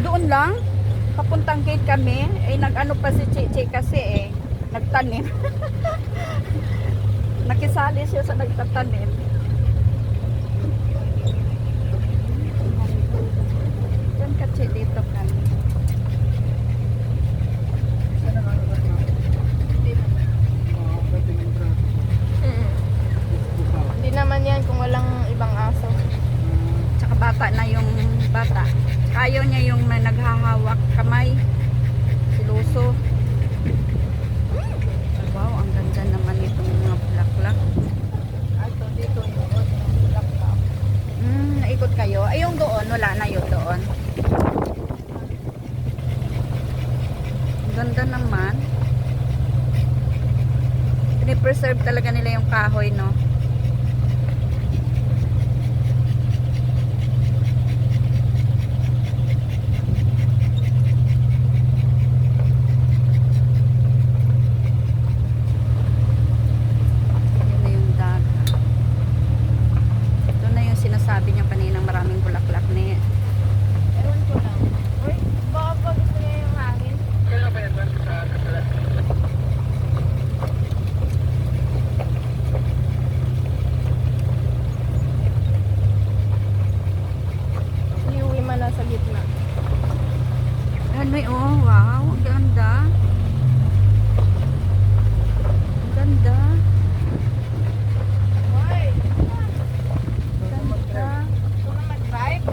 Doon lang, papuntang gate kami, eh nag-ano pa si Chichi kasi eh, nagtanim. Nakisali siya sa nagtatanim. Diyan kasi dito kami. Hindi naman yan kung walang ibang aso. Tsaka bata na yung bata. Ayaw niya yung may naghahawak kamay. Siluso. Wow, ang ganda naman itong mga bulaklak. Ito dito yung bulaklak. Naikot kayo. Ay, yung doon, wala na yun doon. Ang ganda naman. Pinipreserve talaga nila yung kahoy, no? Sabi niya kaninang maraming bulaklak ni. Ewan ko lang. Uy, baka pa gusto niya yung hangin. Kaya ba yan sa kasalat? Iuwi man na sa gitna. Ano oh, wow, ang ganda. Ang ganda. Uy, Ganda. gusto na mag-drive?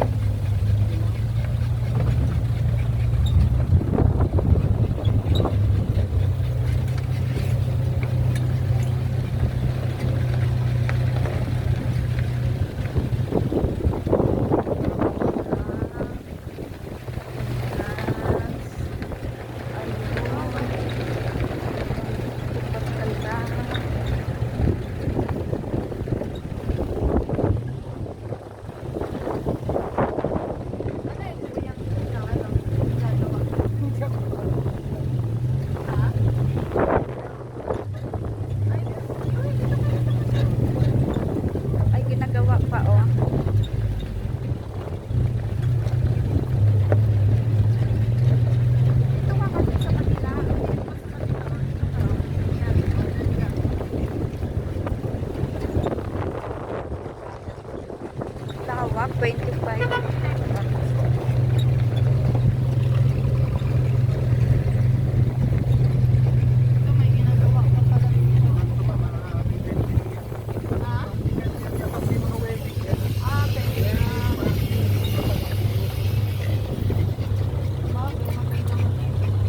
Ay, ginagawa pa oh. Ito nga kasi sa kanila. Lawak, 25. Ito may ginagawa ka pala dito. Ha? Ah, pwede na.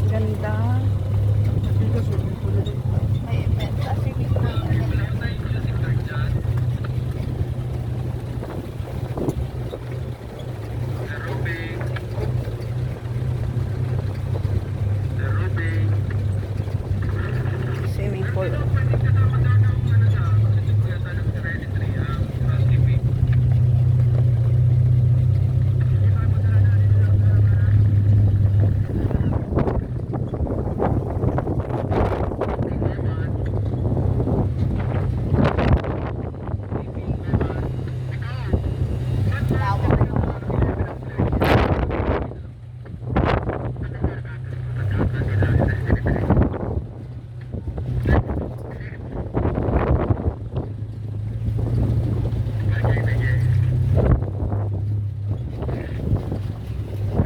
Ganda. May event sa civic na. Swimming pool.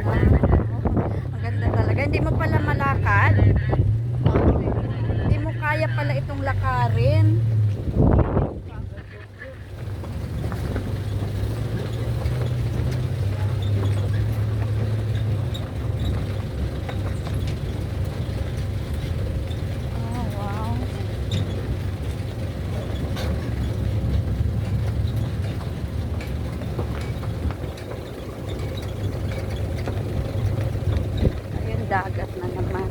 Ang ganda talaga. Hindi mo pala malakad. Hindi mo kaya pala itong lakarin. Oh, wow. Ayun, dagat na naman.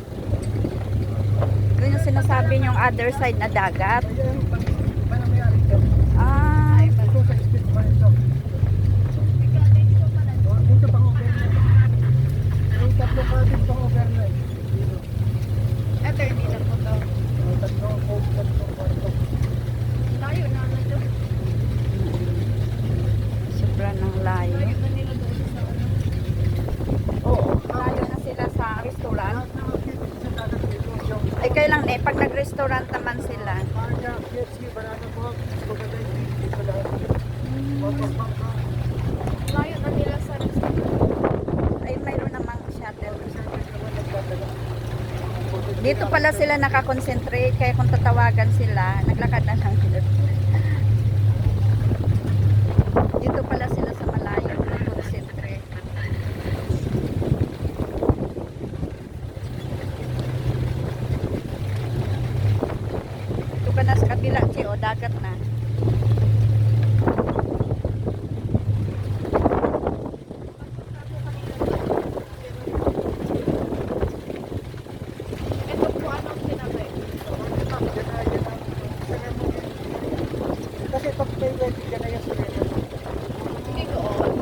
Yun yung sinasabi niyong other side na dagat. Ah, Ito sa street ba ito? Dito pang overnight. Yung tatlo kabin pang overnight. Dito. Ito, hindi na po to. Yung tatlong kwarto. Layo na ito. sobra ng layo. Layo na nila doon sa ano. Oo. restaurant naman sila. Kanya, KFC, banana boat, maganda yung hindi sa lahat. Water park ka. Layo na nila sa restaurant. Ay, mayroon namang shuttle. Siyempre naman nagdadala. Dito pala sila nakakonsentrate, kaya kung tatawagan sila, naglakad na lang sila. Dito pala sila sa malayo, nakakonsentrate. Ito ka na sa kabila, Che, o dagat na. Ito po anong sinabi? Kasi pag may wedding ka na yung Serena. Hindi doon.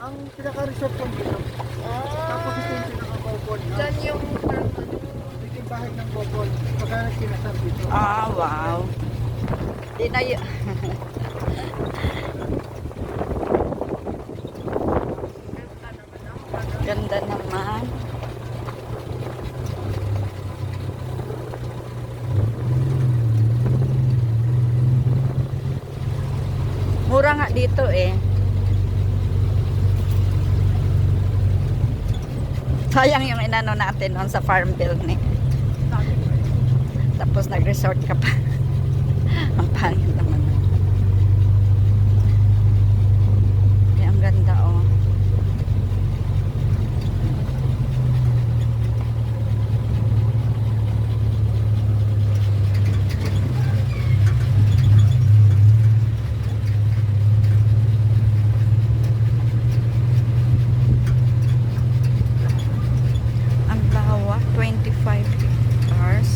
Ang pinaka-resort ko dito. Tapos ito yung pinaka-bobol. Diyan yung parang ano. Ito yung bahay ng bobol. Pagka kinasar dito. Ah, wow. Di na yun. Ganda naman. Mura nga dito eh. Sayang yung inano natin noon sa farm bill ni. Tapos nag-resort ka pa. Ang pangit naman. Kaya ang ganda oh. Ang lawak, 25 cars.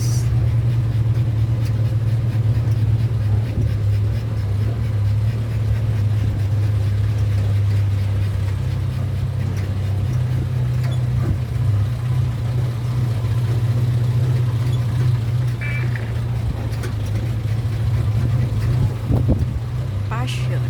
Passion.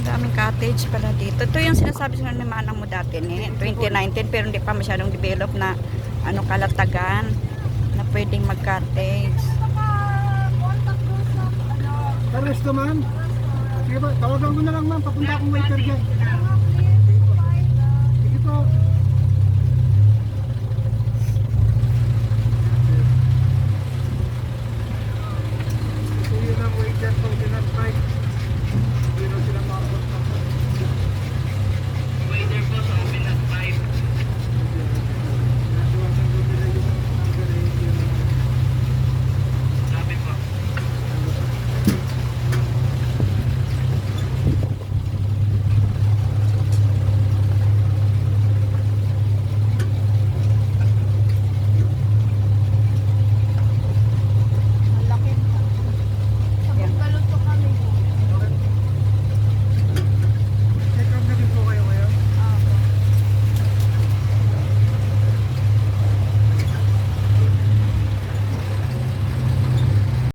Daming cottage pala dito. Ito yung sinasabi sa ni Manang mo dati ni 2019 pero hindi pa masyadong develop na ano kalatagan na pwedeng mag-cottage. Contact doon sa ano. Sa resto man. Sige ba, tawagan ko na lang ma'am. Papunta akong waiter dyan. Mga please, provide. Sige po.